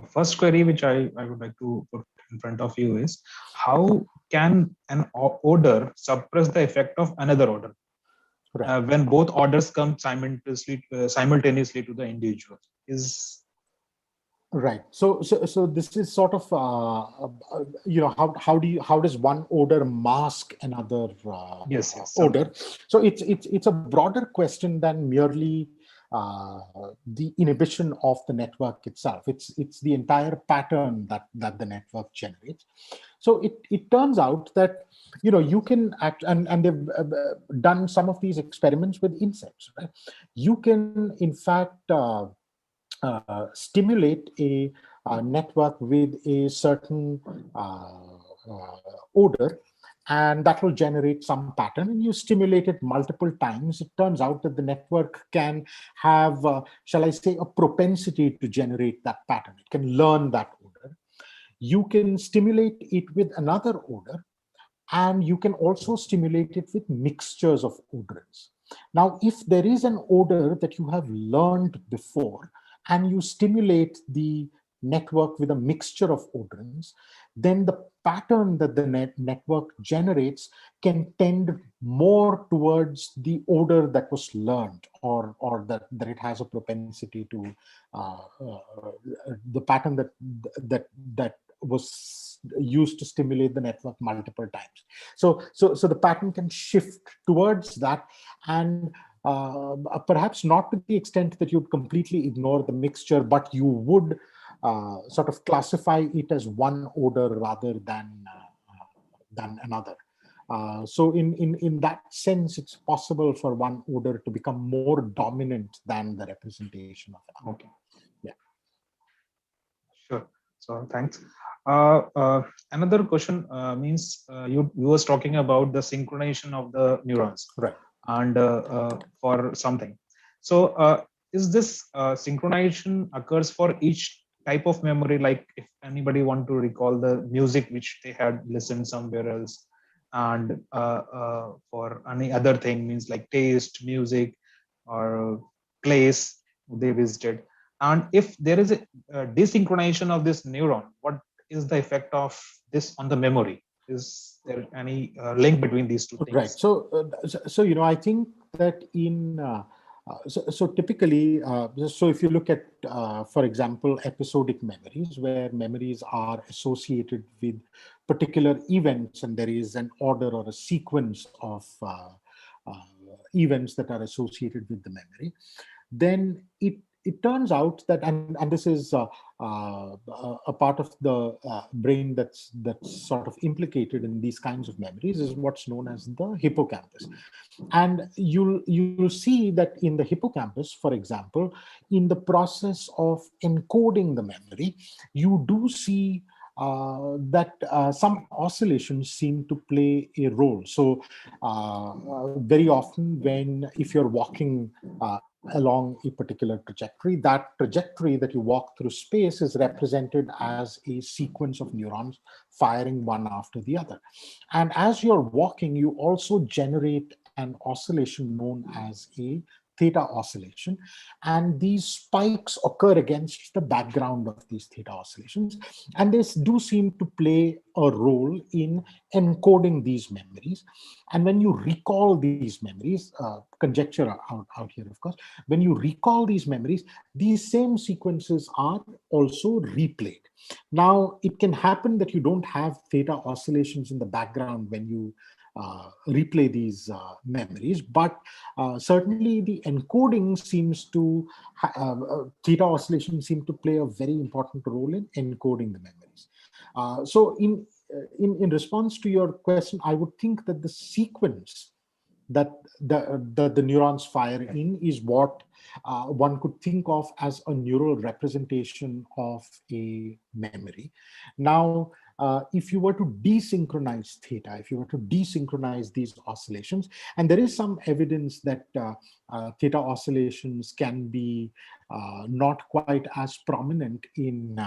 first query, which I would like to put in front of you is, how can an odor suppress the effect of another odor when both orders come simultaneously to the individual? Right. So this is sort of how does one odor mask another odor? So it's a broader question than merely the inhibition of the network itself. It's the entire pattern that the network generates. So it turns out that you can act, and they've done some of these experiments with insects. Right? You can in fact stimulate a network with a certain odor, and that will generate some pattern, and you stimulate it multiple times. It turns out that the network can have, shall I say, a propensity to generate that pattern. It can learn that odor. You can stimulate it with another odor, and you can also stimulate it with mixtures of odorants. Now, if there is an odor that you have learned before, and you stimulate the network with a mixture of odorants, then the pattern that the network generates can tend more towards the odor that was learned, or that it has a propensity to the pattern that was used to stimulate the network multiple times. So the pattern can shift towards that, and perhaps not to the extent that you'd completely ignore the mixture, but you would sort of classify it as one odor rather than another. So in that sense, it's possible for one odor to become more dominant than the representation of another. Okay. Yeah. Sure. So thanks. Another question means you was talking about the synchronization of the neurons, right? And for something. So is this synchronization occurs for each type of memory? Like if anybody want to recall the music which they had listened somewhere else, and for any other thing, means like taste, music, or place they visited. And if there is a desynchronization of this neuron, what is the effect of this on the memory? Is there any link between these two things? Right. So I think that in so typically, so if you look at, for example, episodic memories, where memories are associated with particular events, and there is an order or a sequence of events that are associated with the memory, then it turns out that, and this is a part of the brain that's sort of implicated in these kinds of memories, is what's known as the hippocampus. And you'll see that in the hippocampus, for example, in the process of encoding the memory, you do see that some oscillations seem to play a role. So very often, if you're walking along a particular trajectory, that trajectory that you walk through space is represented as a sequence of neurons firing one after the other. And as you're walking, you also generate an oscillation known as a theta oscillation, and these spikes occur against the background of these theta oscillations, and they do seem to play a role in encoding these memories. And when you recall these memories, conjecture out here, of course, when you recall these memories, these same sequences are also replayed. Now, it can happen that you don't have theta oscillations in the background when you replay these memories, but certainly the encoding seems to, theta oscillations seem to play a very important role in encoding the memories. So in response to your question, I would think that the sequence that the neurons fire in is what one could think of as a neural representation of a memory. Now, if you were to desynchronize theta, if you were to desynchronize these oscillations, and there is some evidence that theta oscillations can be not quite as prominent in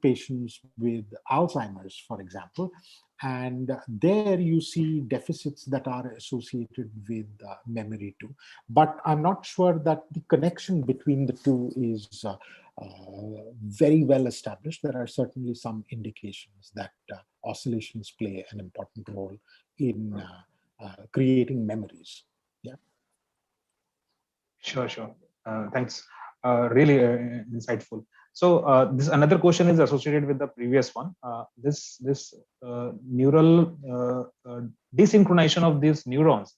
patients with Alzheimer's, for example. And there you see deficits that are associated with memory too. But I'm not sure that the connection between the two is very well established. There are certainly some indications that oscillations play an important role in creating memories. Yeah. Sure. Thanks. Really insightful. So this another question is associated with the previous one. This neural desynchronization of these neurons,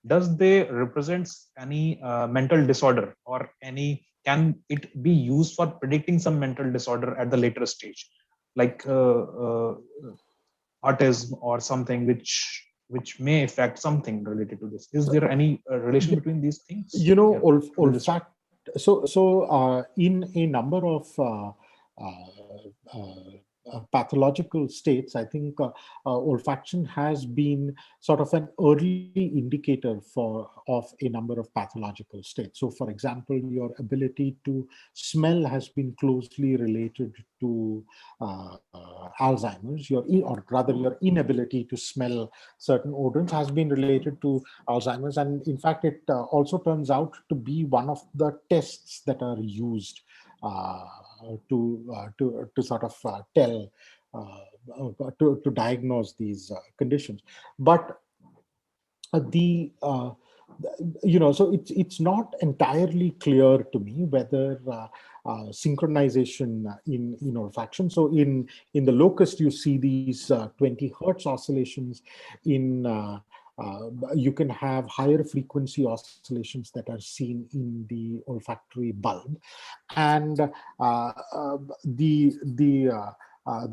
does they represent any mental disorder, or any, can it be used for predicting some mental disorder at the later stage, like autism or something, which may affect something related to this? Is there any relation between these things? You know, Yeah. in a number of pathological states, I think olfaction has been sort of an early indicator of a number of pathological states. So, for example, your ability to smell has been closely related to Alzheimer's. Or rather, your inability to smell certain odorants has been related to Alzheimer's, and in fact, it also turns out to be one of the tests that are used to sort of tell to diagnose these conditions. But so it's not entirely clear to me whether synchronization in olfaction. So in the locust, you see these 20 hertz oscillations. You can have higher frequency oscillations that are seen in the olfactory bulb, and the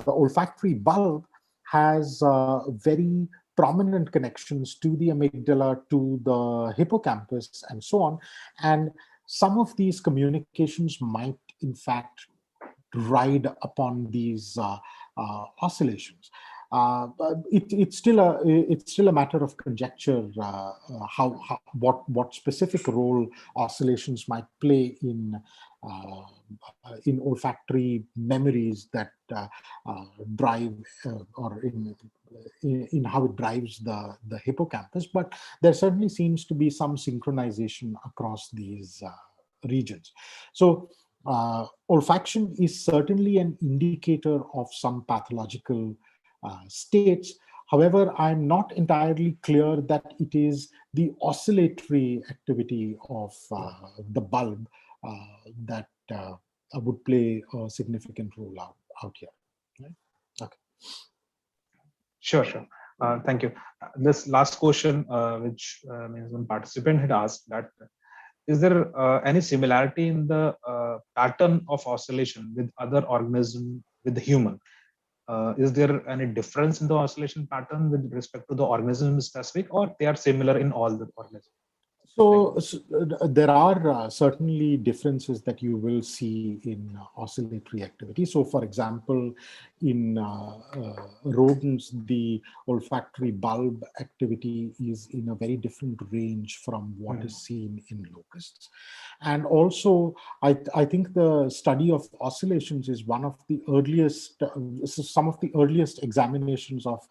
olfactory bulb has very prominent connections to the amygdala, to the hippocampus, and so on. And some of these communications might, in fact, ride upon these oscillations. But it's still a matter of conjecture what specific role oscillations might play in olfactory memories that drive or in how it drives the hippocampus. But there certainly seems to be some synchronization across these regions. So olfaction is certainly an indicator of some pathological states. However, I'm not entirely clear that it is the oscillatory activity of the bulb that would play a significant role out here. Right? Okay. Sure. Thank you. This last question, which means one participant had asked, that is there any similarity in the pattern of oscillation with other organism with the human? Is there any difference in the oscillation pattern with respect to the organism specific, or they are similar in all the organisms? So there are certainly differences that you will see in oscillatory activity. So, for example, rodents, the olfactory bulb activity is in a very different range from what is seen in locusts. And also, I think the study of oscillations is one of the earliest, some of the earliest examinations of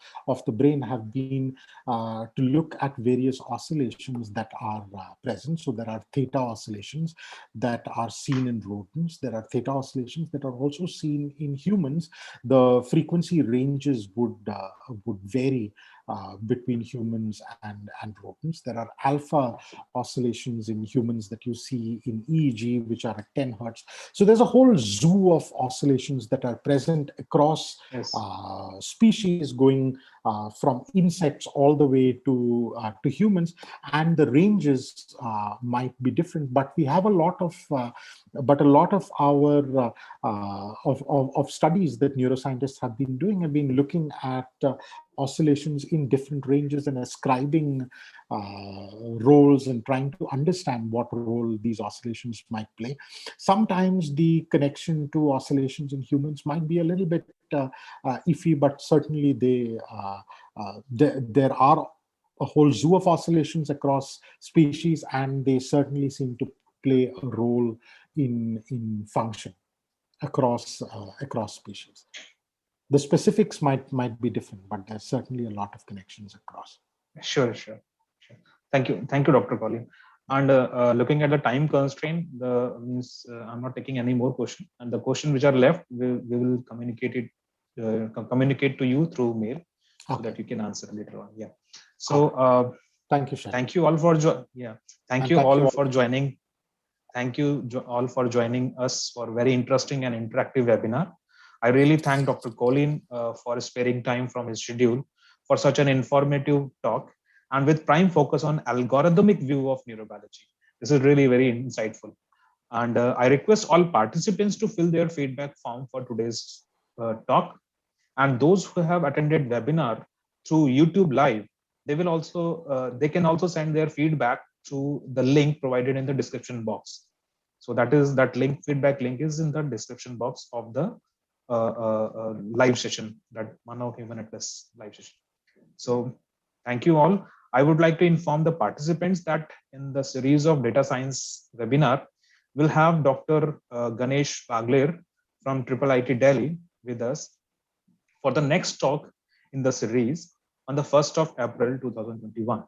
the brain have been to look at various oscillations that are present. So there are theta oscillations that are seen in rodents. There are theta oscillations that are also seen in humans. The frequency ranges would vary between humans and rodents. There are alpha oscillations in humans that you see in EEG, which are at 10 hertz. So there's a whole zoo of oscillations that are present across species, going from insects all the way to humans, and the ranges might be different. But we have a lot of our of studies that neuroscientists have been doing have been looking at oscillations in different ranges and ascribing roles and trying to understand what role these oscillations might play. Sometimes the connection to oscillations in humans might be a little bit iffy, but certainly there are a whole zoo of oscillations across species, and they certainly seem to play a role in function across species. The specifics might be different, but there's certainly a lot of connections across. Sure. Thank you, Dr. Colin. And looking at the time constraint, I'm not taking any more questions, and the questions which are left, we will communicate to you through mail, so that you can answer later on. Yeah. So thank you, Shah. Thank you all for Thank you all for joining. Thank you all for joining us for a very interesting and interactive webinar. I really thank Dr. Colin for sparing time from his schedule for such an informative talk, and with prime focus on algorithmic view of neurobiology. This is really very insightful. And I request all participants to fill their feedback form for today's talk. And those who have attended webinar through YouTube Live, they can also send their feedback to the link provided in the description box. So that feedback link is in the description box of the live session, that Mano Human Atlas live session. So thank you all. I would like to inform the participants that in the series of data science webinar, we'll have Dr. Ganesh Pagler from IIIT Delhi with us for the next talk in the series on the 1st of April 2021.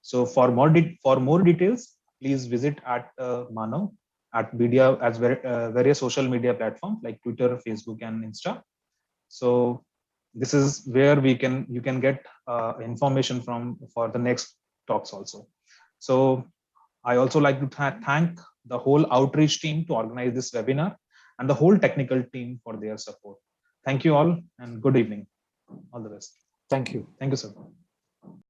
So for more details, please visit at Mano at media as various social media platforms like Twitter, Facebook, and Insta. So this is where you can get information for the next talks also. So I also like to thank the whole outreach team to organize this webinar, and the whole technical team for their support. Thank you all, and good evening. All the best. Thank you. Thank you, sir.